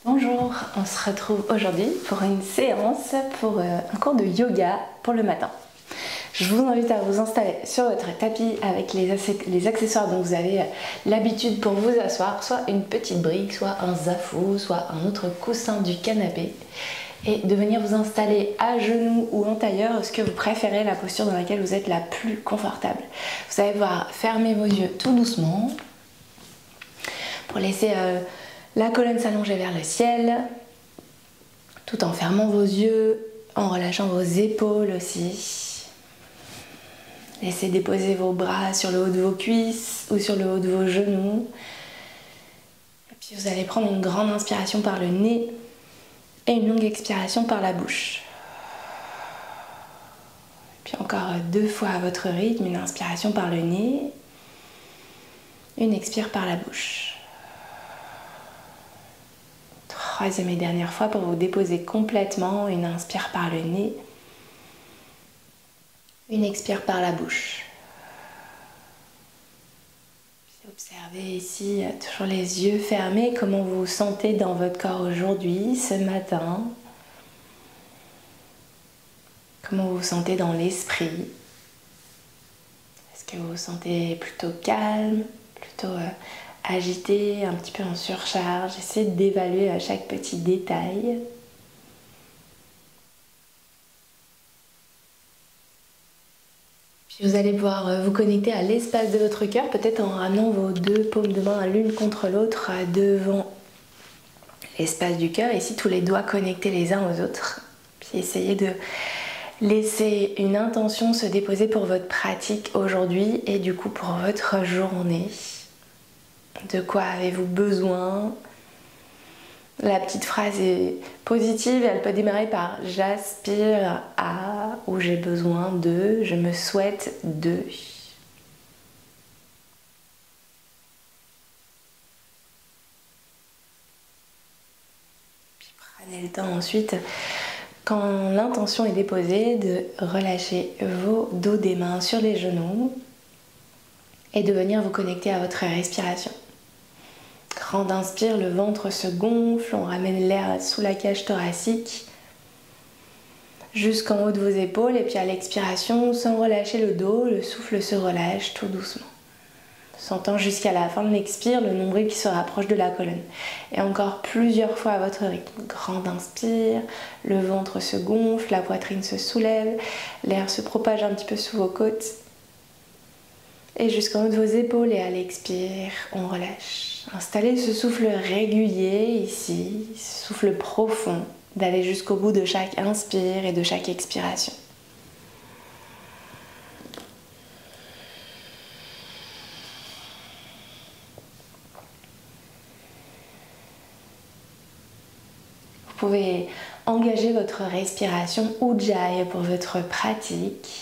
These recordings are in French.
Bonjour, on se retrouve aujourd'hui pour une séance pour un cours de yoga pour le matin. Je vous invite à vous installer sur votre tapis avec les accessoires dont vous avez l'habitude pour vous asseoir, soit une petite brique, soit un zafu, soit un autre coussin du canapé, et de venir vous installer à genoux ou en tailleur, ce que vous préférez, la posture dans laquelle vous êtes la plus confortable. Vous allez pouvoir fermer vos yeux tout doucement pour laisser la colonne s'allonger vers le ciel, tout en fermant vos yeux, en relâchant vos épaules aussi. Laissez déposer vos bras sur le haut de vos cuisses ou sur le haut de vos genoux. Et puis vous allez prendre une grande inspiration par le nez et une longue expiration par la bouche. Et puis encore 2 fois à votre rythme, une inspiration par le nez, une expire par la bouche. 3e et dernière fois pour vous déposer complètement, une inspire par le nez, une expire par la bouche. Puis observez ici, toujours les yeux fermés, comment vous vous sentez dans votre corps aujourd'hui, ce matin. Comment vous vous sentez dans l'esprit. Est-ce que vous vous sentez plutôt calme, plutôt agité, un petit peu en surcharge? Essayez d'évaluer à chaque petit détail. Puis vous allez pouvoir vous connecter à l'espace de votre cœur, peut-être en ramenant vos 2 paumes de main l'une contre l'autre devant l'espace du cœur. Ici, tous les doigts connectés les uns aux autres. Puis essayez de laisser une intention se déposer pour votre pratique aujourd'hui et du coup pour votre journée. De quoi avez-vous besoin? La petite phrase est positive, elle peut démarrer par j'aspire à, ou j'ai besoin de, je me souhaite de. Puis prenez le temps ensuite, quand l'intention est déposée, de relâcher vos dos des mains sur les genoux et de venir vous connecter à votre respiration. Grande inspire, le ventre se gonfle, on ramène l'air sous la cage thoracique jusqu'en haut de vos épaules, et puis à l'expiration, sans relâcher le dos, le souffle se relâche tout doucement. Sentant jusqu'à la fin de l'expire le nombril qui se rapproche de la colonne. Et encore plusieurs fois à votre rythme. Grande inspire, le ventre se gonfle, la poitrine se soulève, l'air se propage un petit peu sous vos côtes. Et jusqu'en haut de vos épaules, et à l'expire, on relâche. Installez ce souffle régulier ici, ce souffle profond, d'aller jusqu'au bout de chaque inspire et de chaque expiration. Vous pouvez engager votre respiration Ujjayi pour votre pratique.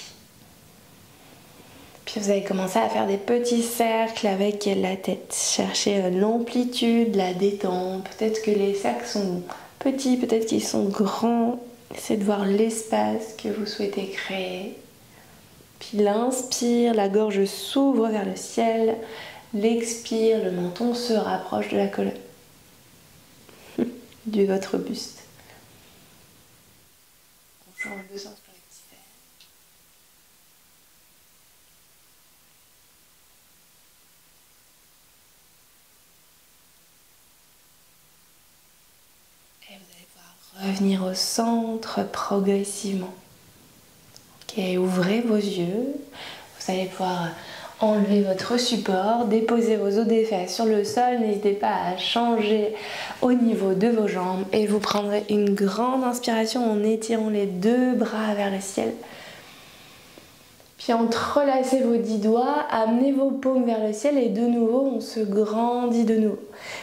Puis vous allez commencer à faire des petits cercles avec la tête. Cherchez l'amplitude, la détente. Peut-être que les cercles sont petits, peut-être qu'ils sont grands. Essayez de voir l'espace que vous souhaitez créer. Puis l'inspire, la gorge s'ouvre vers le ciel. L'expire, le menton se rapproche de la colonne, de votre buste. On change de sens pour les petits cercles. Et vous allez pouvoir revenir au centre progressivement. Ok, ouvrez vos yeux. Vous allez pouvoir enlever votre support, déposer vos os des fesses sur le sol. N'hésitez pas à changer au niveau de vos jambes et vous prendrez une grande inspiration en étirant les 2 bras vers le ciel. Puis entrelacez vos 10 doigts, amenez vos paumes vers le ciel et de nouveau on se grandit de nouveau.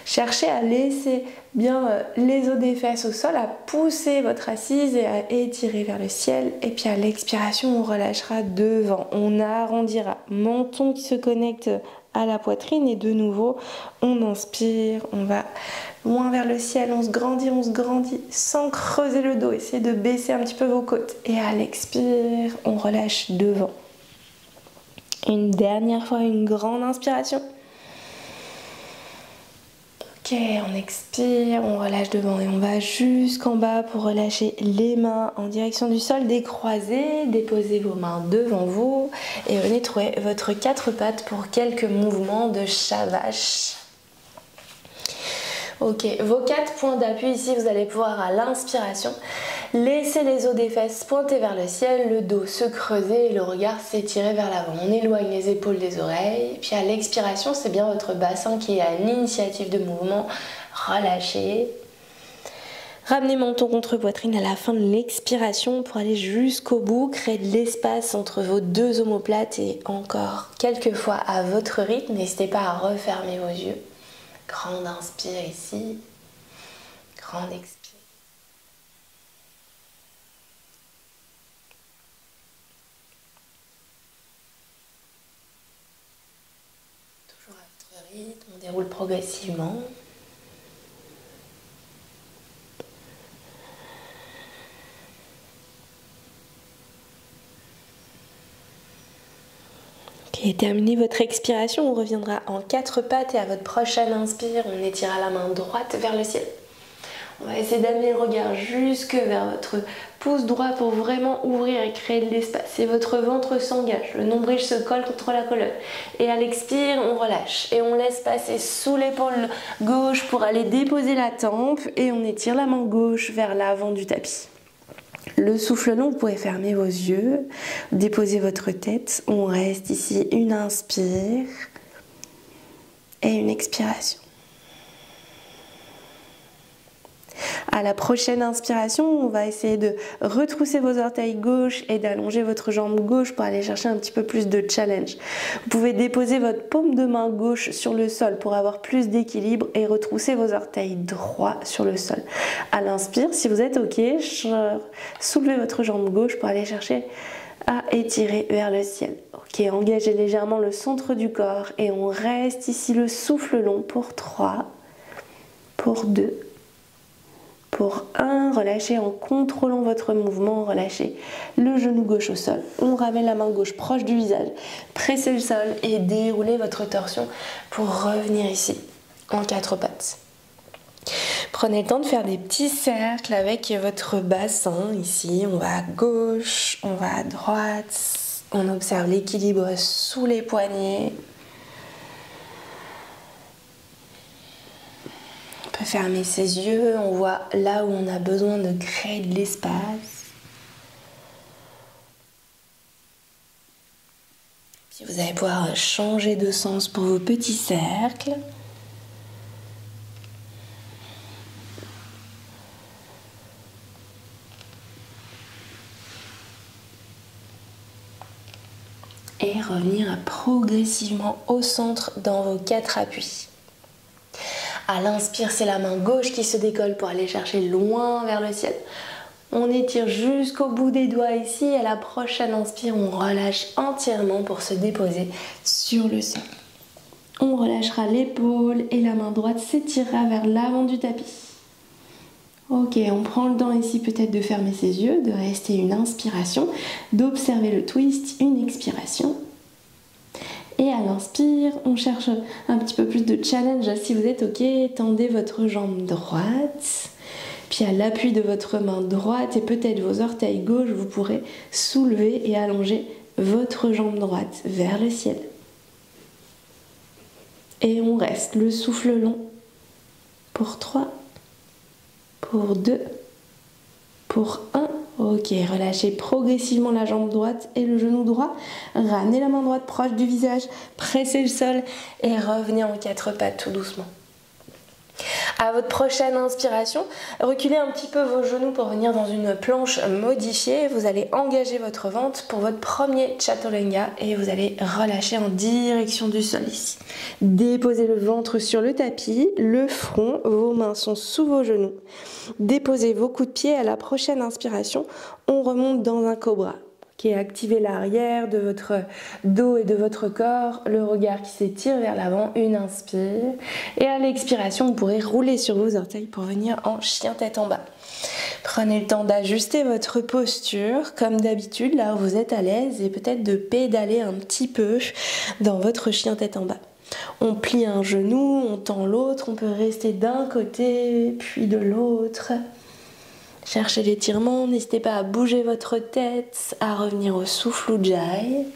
Cherchez à laisser bien les os des fesses au sol, à pousser votre assise et à étirer vers le ciel. Et puis à l'expiration on relâchera devant, on arrondira, menton qui se connecte à la poitrine et de nouveau on inspire, on va loin vers le ciel, on se grandit sans creuser le dos, essayez de baisser un petit peu vos côtes et à l'expire on relâche devant. Une dernière fois, une grande inspiration. Ok, Ok, on expire, on relâche devant et on va jusqu'en bas pour relâcher les mains en direction du sol, décroisez, déposez vos mains devant vous et venez trouver votre quatre pattes pour quelques mouvements de Shavash. Ok, vos 4 points d'appui ici, vous allez pouvoir à l'inspiration laisser les os des fesses pointer vers le ciel, le dos se creuser et le regard s'étirer vers l'avant. On éloigne les épaules des oreilles, puis à l'expiration, c'est bien votre bassin qui est à l'initiative de mouvement. Relâchez. Ramenez menton contre poitrine à la fin de l'expiration pour aller jusqu'au bout, créer de l'espace entre vos deux omoplates et encore quelques fois à votre rythme. N'hésitez pas à refermer vos yeux. Grande inspire ici, grande expire. Toujours à votre rythme, on déroule progressivement. Ok, terminez votre expiration, on reviendra en 4 pattes et à votre prochaine inspire, on étirera la main droite vers le ciel. On va essayer d'amener le regard jusque vers votre pouce droit pour vraiment ouvrir et créer de l'espace. Et votre ventre s'engage, le nombril se colle contre la colonne. Et à l'expire, on relâche et on laisse passer sous l'épaule gauche pour aller déposer la tempe et on étire la main gauche vers l'avant du tapis. Le souffle long, vous pouvez fermer vos yeux, déposer votre tête. On reste ici, une inspire et une expiration. À la prochaine inspiration, on va essayer de retrousser vos orteils gauche et d'allonger votre jambe gauche pour aller chercher un petit peu plus de challenge. Vous pouvez déposer votre paume de main gauche sur le sol pour avoir plus d'équilibre et retrousser vos orteils droits sur le sol. À l'inspire, si vous êtes ok, soulevez votre jambe gauche pour aller chercher à étirer vers le ciel. Ok, engagez légèrement le centre du corps et on reste ici le souffle long pour 3, pour 2, pour 1, relâchez en contrôlant votre mouvement, relâchez le genou gauche au sol. On ramène la main gauche proche du visage, pressez le sol et déroulez votre torsion pour revenir ici en 4 pattes. Prenez le temps de faire des petits cercles avec votre bassin ici. On va à gauche, on va à droite, on observe l'équilibre sous les poignets. Fermer ses yeux, on voit là où on a besoin de créer de l'espace. Puis vous allez pouvoir changer de sens pour vos petits cercles. Et revenir progressivement au centre dans vos 4 appuis. À l'inspire, c'est la main gauche qui se décolle pour aller chercher loin vers le ciel. On étire jusqu'au bout des doigts ici. À la prochaine inspire, on relâche entièrement pour se déposer sur le sol. On relâchera l'épaule et la main droite s'étirera vers l'avant du tapis. Ok, on prend le temps ici peut-être de fermer ses yeux, de rester une inspiration, d'observer le twist, une expiration. Et à l'inspire, on cherche un petit peu plus de challenge. Si vous êtes ok, tendez votre jambe droite. Puis à l'appui de votre main droite et peut-être vos orteils gauche, vous pourrez soulever et allonger votre jambe droite vers le ciel. Et on reste le souffle long pour 3, pour 2, pour 1. Ok, relâchez progressivement la jambe droite et le genou droit. Ramenez la main droite proche du visage, pressez le sol et revenez en 4 pattes tout doucement. À votre prochaine inspiration, reculez un petit peu vos genoux pour venir dans une planche modifiée. Vous allez engager votre ventre pour votre premier Chaturanga et vous allez relâcher en direction du sol ici. Déposez le ventre sur le tapis, le front, vos mains sont sous vos genoux. Déposez vos coups de pied. À la prochaine inspiration, on remonte dans un cobra. Activez l'arrière de votre dos et de votre corps, le regard qui s'étire vers l'avant, une inspire. Et à l'expiration, vous pourrez rouler sur vos orteils pour venir en chien tête en bas. Prenez le temps d'ajuster votre posture, comme d'habitude, là où vous êtes à l'aise, et peut-être de pédaler un petit peu dans votre chien tête en bas. On plie un genou, on tend l'autre, on peut rester d'un côté puis de l'autre. Cherchez l'étirement, n'hésitez pas à bouger votre tête, à revenir au souffle Ujjayi.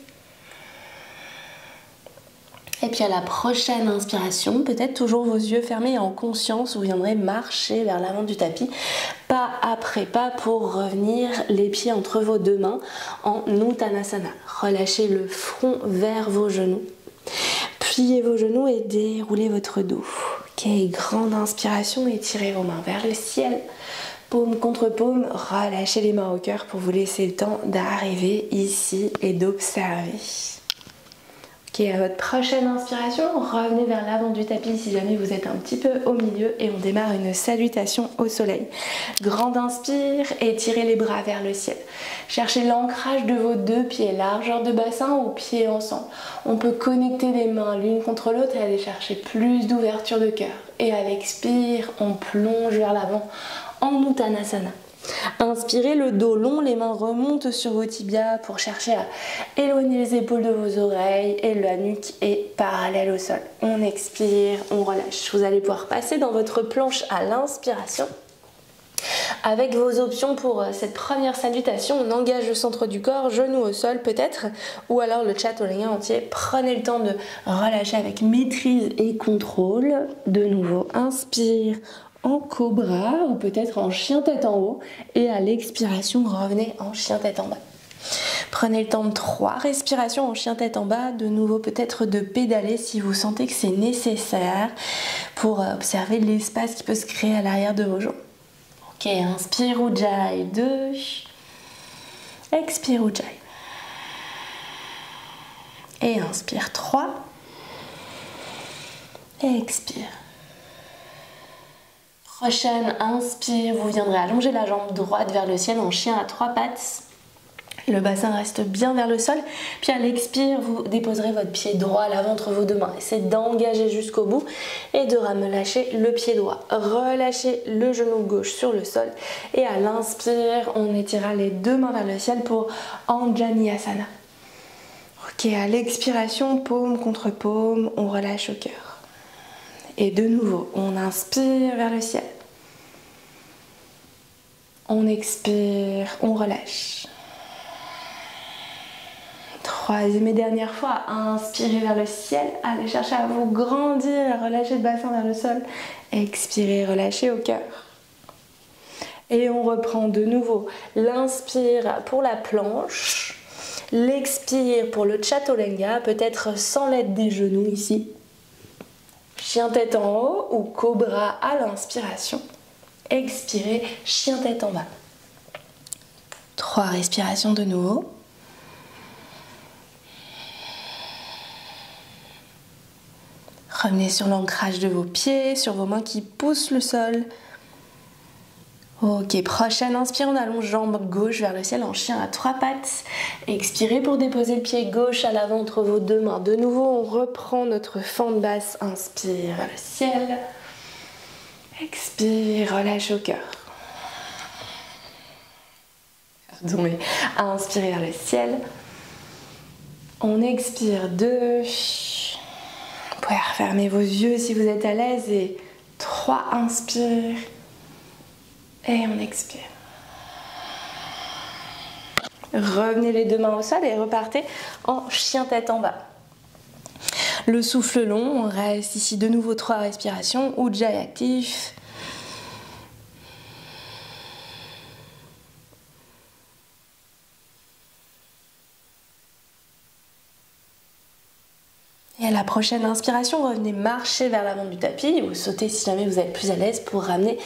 Et puis à la prochaine inspiration, peut-être toujours vos yeux fermés et en conscience, vous viendrez marcher vers l'avant du tapis, pas après pas pour revenir les pieds entre vos deux mains en Uttanasana. Relâchez le front vers vos genoux. Pliez vos genoux et déroulez votre dos. Ok, grande inspiration, étirez vos mains vers le ciel. Paume contre paume, relâchez les mains au cœur pour vous laisser le temps d'arriver ici et d'observer. Ok, à votre prochaine inspiration, revenez vers l'avant du tapis si jamais vous êtes un petit peu au milieu et on démarre une salutation au soleil. Grande inspire, étirez les bras vers le ciel. Cherchez l'ancrage de vos deux pieds, largeur de bassin ou pieds ensemble. On peut connecter les mains l'une contre l'autre et aller chercher plus d'ouverture de cœur. Et à l'expire, on plonge vers l'avant en Uttanasana. Inspirez le dos long, les mains remontent sur vos tibias pour chercher à éloigner les épaules de vos oreilles et la nuque est parallèle au sol. On expire, on relâche. Vous allez pouvoir passer dans votre planche à l'inspiration. Avec vos options pour cette première salutation, on engage le centre du corps, genoux au sol peut-être, ou alors le Chaturanga entier. Prenez le temps de relâcher avec maîtrise et contrôle. De nouveau, inspire en cobra ou peut-être en chien tête en haut et à l'expiration revenez en chien tête en bas. Prenez le temps de 3 respirations en chien tête en bas, de nouveau peut-être de pédaler si vous sentez que c'est nécessaire pour observer l'espace qui peut se créer à l'arrière de vos jambes. Ok, inspire Ujjayi 2, expire Ujjayi et inspire 3 et expire. Prochaine inspire, vous viendrez allonger la jambe droite vers le ciel en chien à 3 pattes. Le bassin reste bien vers le sol. Puis à l'expire, vous déposerez votre pied droit à l'avant entre vos deux mains. Essayez d'engager jusqu'au bout et de relâcher le pied droit. Relâchez le genou gauche sur le sol. Et à l'inspire, on étirera les deux mains vers le ciel pour Anjaneyasana. Ok, à l'expiration, paume contre paume, on relâche au cœur. Et de nouveau, on inspire vers le ciel. On expire, on relâche. Troisième et dernière fois, inspirez vers le ciel, allez chercher à vous grandir, relâchez le bassin vers le sol. Expirez, relâchez au cœur. Et on reprend de nouveau l'inspire pour la planche, l'expire pour le Chaturanga, peut-être sans l'aide des genoux ici. Chien tête en haut ou cobra à l'inspiration. Expirez, chien tête en bas. 3 respirations de nouveau. Revenez sur l'ancrage de vos pieds, sur vos mains qui poussent le sol. Ok, prochaine inspire, on allonge jambe gauche vers le ciel en chien à 3 pattes. Expirez pour déposer le pied gauche à l'avant entre vos deux mains. De nouveau, on reprend notre fente basse. Inspire vers le ciel. Expire, relâche au cœur. Pardon, mais inspirez vers le ciel. On expire 2. Vous pouvez refermer vos yeux si vous êtes à l'aise. Et 3, inspire. Et on expire. Revenez les deux mains au sol et repartez en chien tête en bas. Le souffle long, on reste ici de nouveau 3 respirations. Ujjayi actif. Et à la prochaine inspiration, revenez marcher vers l'avant du tapis ou sautez si jamais vous êtes plus à l'aise pour ramener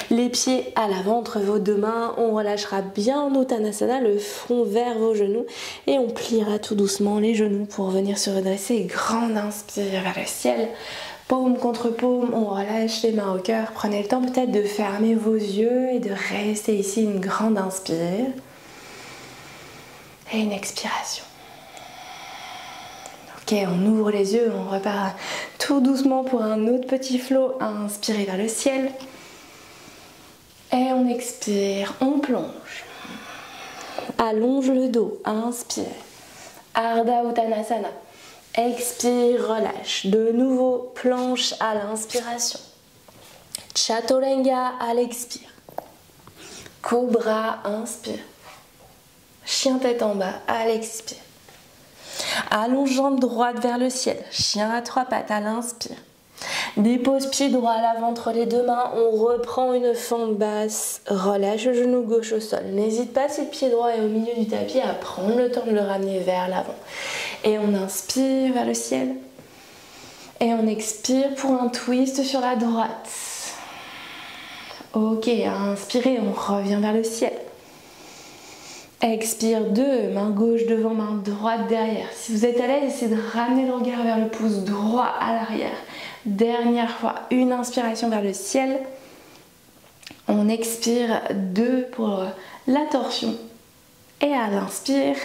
les pieds à l'avant entre vos deux mains. On relâchera bien en Uttanasana, le front vers vos genoux et on pliera tout doucement les genoux pour venir se redresser. Grande inspire vers le ciel, paume contre paume, on relâche les mains au cœur. Prenez le temps peut-être de fermer vos yeux et de rester ici une grande inspire et une expiration. Ok, on ouvre les yeux, on repart tout doucement pour un autre petit flot. Inspirez vers le ciel. Et on expire, on plonge. Allonge le dos, inspire. Ardha Uttanasana. Expire, relâche. De nouveau, planche à l'inspiration. Chaturanga à l'expire. Cobra, inspire. Chien tête en bas à l'expire. Allonge jambe droite vers le ciel. Chien à trois pattes à l'inspire. Dépose pied droit à l'avant entre les deux mains. On reprend une fente basse. Relâche le genou gauche au sol. N'hésite pas si le pied droit est au milieu du tapis à prendre le temps de le ramener vers l'avant. Et on inspire vers le ciel. Et on expire pour un twist sur la droite. Ok, inspirez, on revient vers le ciel. Expire 2, main gauche devant, main droite derrière. Si vous êtes à l'aise, essayez de ramener le regard vers le pouce droit à l'arrière. Dernière fois, une inspiration vers le ciel. On expire 2 pour la torsion. Et à l'inspire,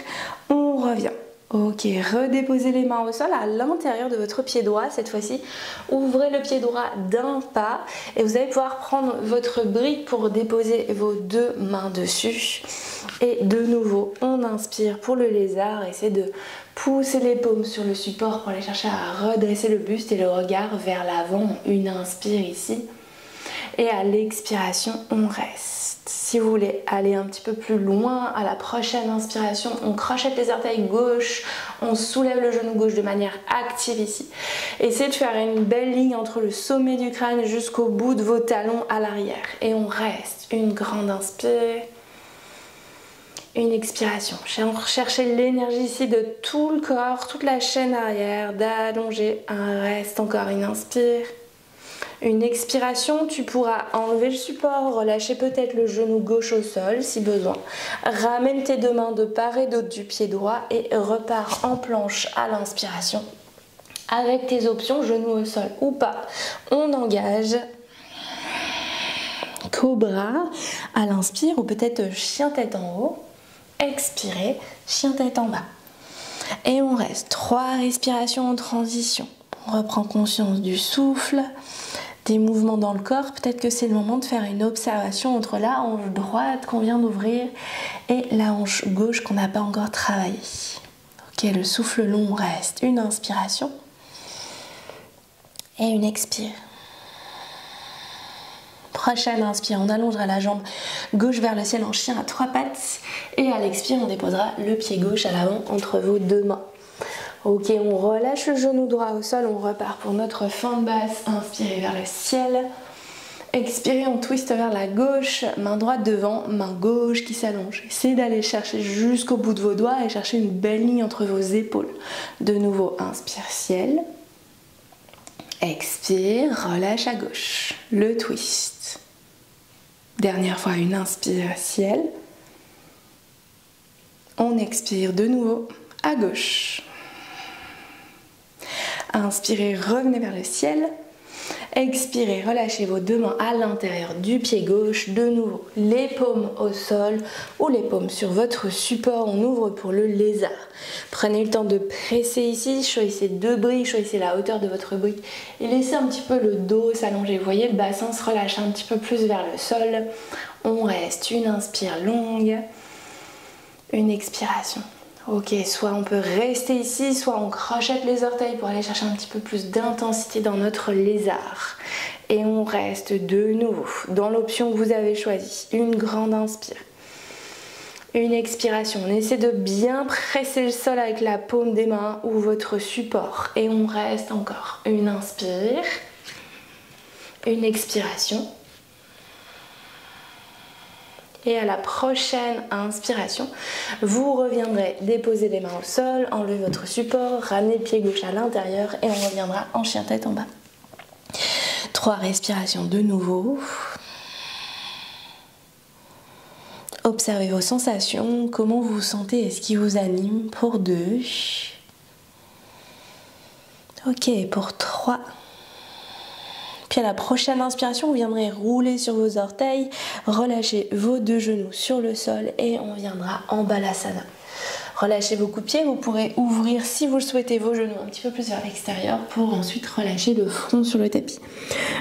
on revient. Ok, redéposez les mains au sol à l'intérieur de votre pied droit. Cette fois-ci, ouvrez le pied droit d'un pas et vous allez pouvoir prendre votre brique pour déposer vos deux mains dessus. Et de nouveau, on inspire pour le lézard. Essayez de pousser les paumes sur le support pour aller chercher à redresser le buste et le regard vers l'avant. Une inspire ici. Et à l'expiration, on reste. Si vous voulez aller un petit peu plus loin, à la prochaine inspiration, on crochette les orteils gauche, on soulève le genou gauche de manière active ici. Essayez de faire une belle ligne entre le sommet du crâne jusqu'au bout de vos talons à l'arrière. Et on reste. Une grande inspire. Une expiration. Cherchez l'énergie ici de tout le corps, toute la chaîne arrière, d'allonger. Un reste, encore une inspire. Une expiration, tu pourras enlever le support, relâcher peut-être le genou gauche au sol si besoin. Ramène tes deux mains de part et d'autre du pied droit et repars en planche à l'inspiration. Avec tes options, genou au sol ou pas. On engage. Cobra à l'inspire ou peut-être chien tête en haut. Expirez, chien tête en bas. Et on reste 3 respirations en transition. On reprend conscience du souffle, des mouvements dans le corps. Peut-être que c'est le moment de faire une observation entre la hanche droite qu'on vient d'ouvrir et la hanche gauche qu'on n'a pas encore travaillée. Ok, le souffle long reste. Une inspiration et une expire. Prochaine inspire, on allongera la jambe gauche vers le ciel en chien à 3 pattes. Et à l'expire, on déposera le pied gauche à l'avant entre vos deux mains. Ok, on relâche le genou droit au sol, on repart pour notre fente basse. Inspirez vers le ciel. Expirez, on twist vers la gauche, main droite devant, main gauche qui s'allonge. Essayez d'aller chercher jusqu'au bout de vos doigts et chercher une belle ligne entre vos épaules. De nouveau, inspire ciel. Expire, relâche à gauche. Le twist. Dernière fois, une inspire ciel. On expire de nouveau à gauche. Inspirez, revenez vers le ciel. Expirez, relâchez vos deux mains à l'intérieur du pied gauche. De nouveau, les paumes au sol ou les paumes sur votre support. On ouvre pour le lézard. Prenez le temps de presser ici. Choisissez 2 briques, choisissez la hauteur de votre brique. Et laissez un petit peu le dos s'allonger. Vous voyez, le bassin se relâche un petit peu plus vers le sol. On reste. Une inspire longue. Une expiration. Ok, soit on peut rester ici, soit on crochette les orteils pour aller chercher un petit peu plus d'intensité dans notre lézard. Et on reste de nouveau dans l'option que vous avez choisie. Une grande inspire. Une expiration. On essaie de bien presser le sol avec la paume des mains ou votre support. Et on reste encore. Une inspire. Une expiration. Et à la prochaine inspiration, vous reviendrez déposer les mains au sol, enlever votre support, ramener le pied gauche à l'intérieur et on reviendra en chien tête en bas. 3 respirations de nouveau. Observez vos sensations, comment vous vous sentez et ce qui vous anime pour 2. Ok, pour 3. Puis à la prochaine inspiration, vous viendrez rouler sur vos orteils, relâchez vos 2 genoux sur le sol et on viendra en balasana. Relâchez vos coups de pied, vous pourrez ouvrir si vous le souhaitez vos genoux un petit peu plus vers l'extérieur pour ensuite relâcher le front sur le tapis.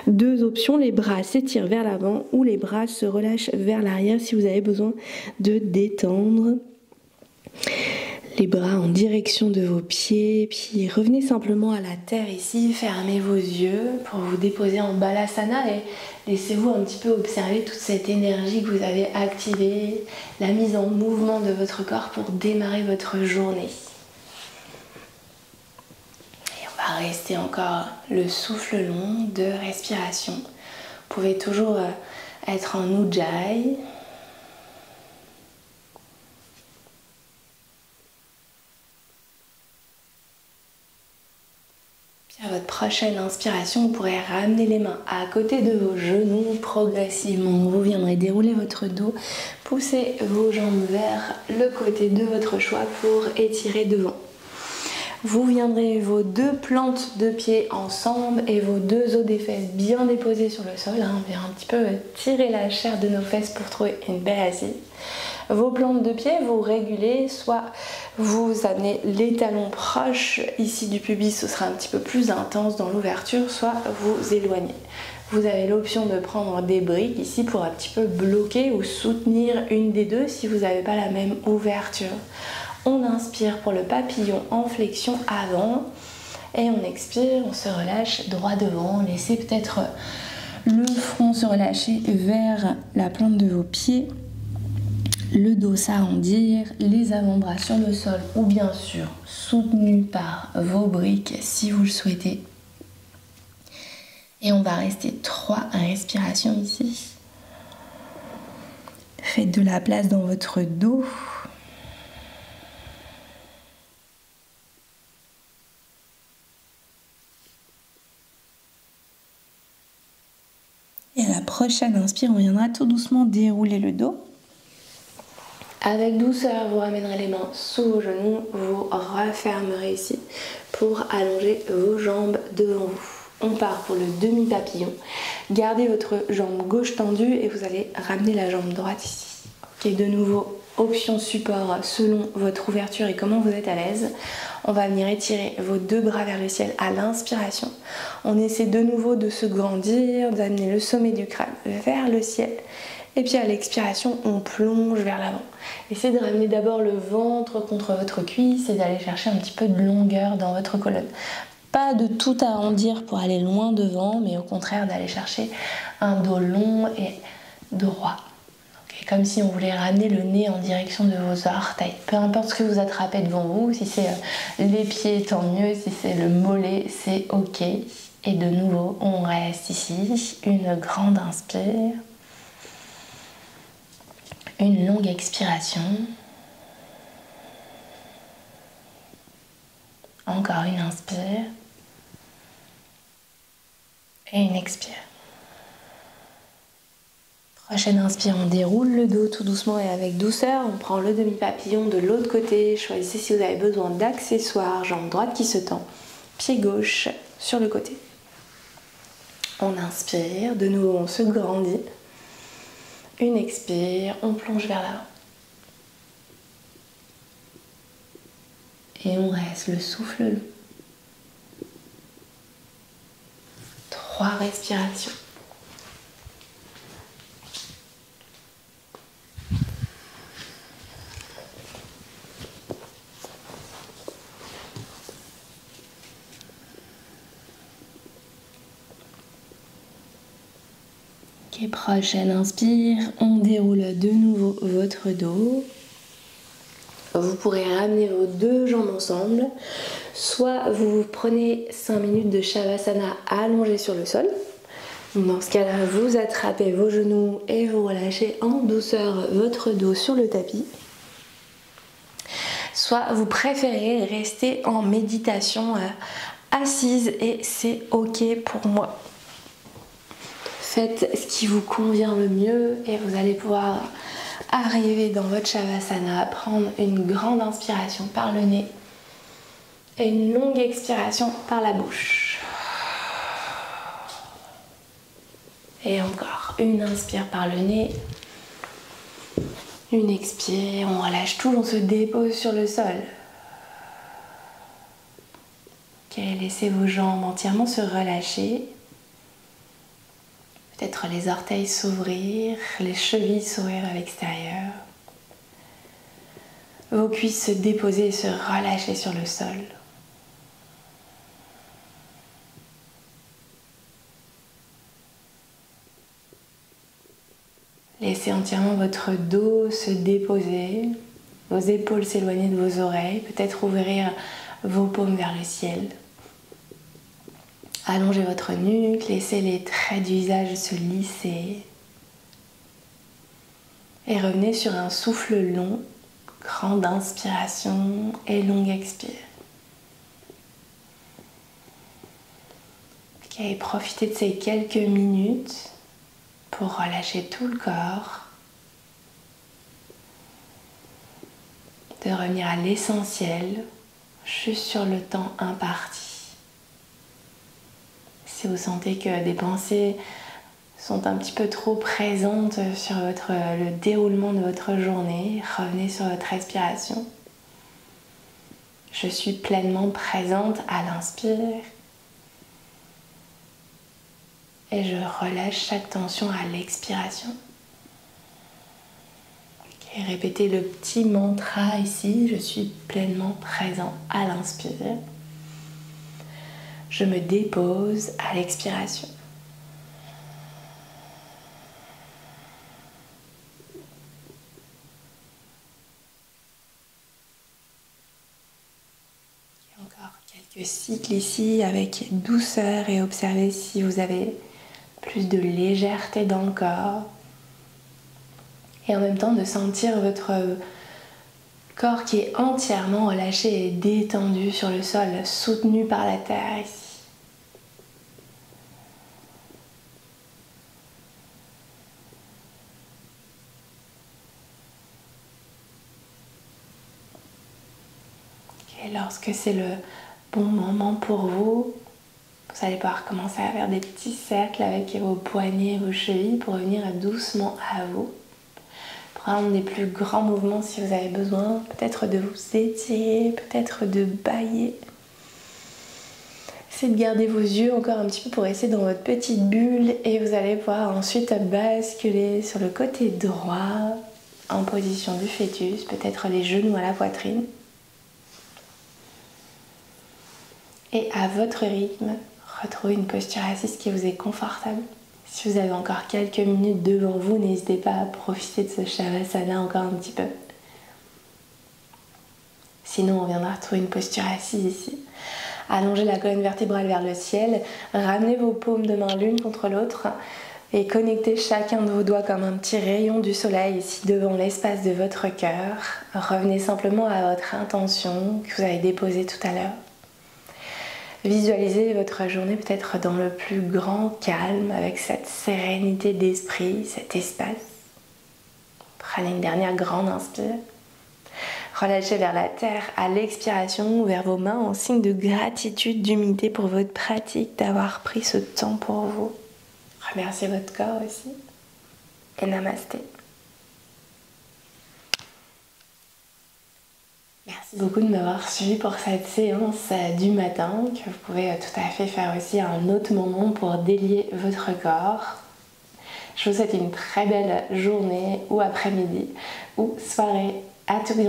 2 options, les bras s'étirent vers l'avant ou les bras se relâchent vers l'arrière si vous avez besoin de détendre les bras en direction de vos pieds, puis revenez simplement à la terre ici, fermez vos yeux pour vous déposer en Balasana et laissez-vous un petit peu observer toute cette énergie que vous avez activée, la mise en mouvement de votre corps pour démarrer votre journée. Et on va rester encore le souffle long, 2 respirations. Vous pouvez toujours être en Ujjayi. À votre prochaine inspiration, vous pourrez ramener les mains à côté de vos genoux progressivement. Vous viendrez dérouler votre dos, pousser vos jambes vers le côté de votre choix pour étirer devant. Vous viendrez vos 2 plantes de pied ensemble et vos 2 os des fesses bien déposés sur le sol. On vient un petit peu tirer la chair de nos fesses pour trouver une belle assise. Vos plantes de pied, vous régulez, soit vous amenez les talons proches ici du pubis, ce sera un petit peu plus intense dans l'ouverture, soit vous éloignez. Vous avez l'option de prendre des briques ici pour un petit peu bloquer ou soutenir une des deux si vous n'avez pas la même ouverture. On inspire pour le papillon en flexion avant et on expire, on se relâche droit devant. Laissez peut-être le front se relâcher vers la plante de vos pieds, le dos s'arrondir, les avant-bras sur le sol ou bien sûr soutenus par vos briques si vous le souhaitez. Et on va rester 3 respirations ici. Faites de la place dans votre dos. Et à la prochaine inspire, on viendra tout doucement dérouler le dos. Avec douceur, vous ramènerez les mains sous vos genoux, vous refermerez ici pour allonger vos jambes devant vous. On part pour le demi-papillon. Gardez votre jambe gauche tendue et vous allez ramener la jambe droite ici. Ok, de nouveau, option support selon votre ouverture et comment vous êtes à l'aise. On va venir étirer vos 2 bras vers le ciel à l'inspiration. On essaie de nouveau de se grandir, d'amener le sommet du crâne vers le ciel. Et puis à l'expiration, on plonge vers l'avant. Essayez de ramener d'abord le ventre contre votre cuisse et d'aller chercher un petit peu de longueur dans votre colonne. Pas de tout arrondir pour aller loin devant, mais au contraire d'aller chercher un dos long et droit. Comme si on voulait ramener le nez en direction de vos orteils. Peu importe ce que vous attrapez devant vous, si c'est les pieds, tant mieux, si c'est le mollet, c'est ok. Et de nouveau, on reste ici, une grande inspire, une longue expiration, encore une inspire et une expire. Prochaine inspire, on déroule le dos tout doucement et avec douceur. On prend le demi-papillon de l'autre côté. Choisissez si vous avez besoin d'accessoires. Jambe droite qui se tend, pied gauche sur le côté. On inspire, de nouveau on se grandit. Une expire, on plonge vers l'avant. Et on reste le souffle long. 3 respirations. Ok, prochaine inspire, on déroule de nouveau votre dos. Vous pourrez ramener vos 2 jambes ensemble, soit vous prenez 5 minutes de Shavasana allongé sur le sol. Dans ce cas-là, vous attrapez vos genoux et vous relâchez en douceur votre dos sur le tapis. Soit vous préférez rester en méditation assise et c'est ok pour moi. Faites ce qui vous convient le mieux et vous allez pouvoir arriver dans votre Shavasana, prendre une grande inspiration par le nez et une longue expiration par la bouche. Et encore, une inspire par le nez, une expire, on relâche tout, on se dépose sur le sol. Ok, laissez vos jambes entièrement se relâcher. Peut-être les orteils s'ouvrir, les chevilles s'ouvrir à l'extérieur. vos cuisses se déposer et se relâcher sur le sol. Laissez entièrement votre dos se déposer, vos épaules s'éloigner de vos oreilles, peut-être ouvrir vos paumes vers le ciel. Allongez votre nuque, laissez les traits du visage se lisser. Et revenez sur un souffle long, grande inspiration et longue expire. Ok, profitez de ces quelques minutes pour relâcher tout le corps, de revenir à l'essentiel, juste sur le temps imparti. Si vous sentez que des pensées sont un petit peu trop présentes sur le déroulement de votre journée, revenez sur votre respiration. Je suis pleinement présente à l'inspire. Et je relâche chaque tension à l'expiration. Okay, répétez le petit mantra ici, je suis pleinement présent à l'inspire. Je me dépose à l'expiration. Et encore quelques cycles ici avec douceur et observez si vous avez plus de légèreté dans le corps et en même temps de sentir votre corps qui est entièrement relâché et détendu sur le sol, soutenu par la terre ici. Et lorsque c'est le bon moment pour vous, vous allez pouvoir commencer à faire des petits cercles avec vos poignets et vos chevilles pour revenir doucement à vous. Prendre des plus grands mouvements si vous avez besoin, peut-être de vous étirer, peut-être de bâiller. Essayez de garder vos yeux encore un petit peu pour rester dans votre petite bulle et vous allez pouvoir ensuite basculer sur le côté droit en position du fœtus, peut-être les genoux à la poitrine. Et à votre rythme, retrouvez une posture assise qui vous est confortable. Si vous avez encore quelques minutes devant vous, n'hésitez pas à profiter de ce Shavasana encore un petit peu. Sinon, on viendra retrouver une posture assise ici. Allongez la colonne vertébrale vers le ciel, ramenez vos paumes de main l'une contre l'autre et connectez chacun de vos doigts comme un petit rayon du soleil ici devant l'espace de votre cœur. Revenez simplement à votre intention que vous avez déposée tout à l'heure. Visualisez votre journée peut-être dans le plus grand calme, avec cette sérénité d'esprit, cet espace. Prenez une dernière grande inspire. Relâchez vers la terre à l'expiration, vers vos mains en signe de gratitude, d'humilité pour votre pratique, d'avoir pris ce temps pour vous. Remerciez votre corps aussi. Et namasté. Merci beaucoup de m'avoir suivi pour cette séance du matin que vous pouvez tout à fait faire aussi à un autre moment pour délier votre corps. Je vous souhaite une très belle journée ou après-midi ou soirée. À tout bientôt.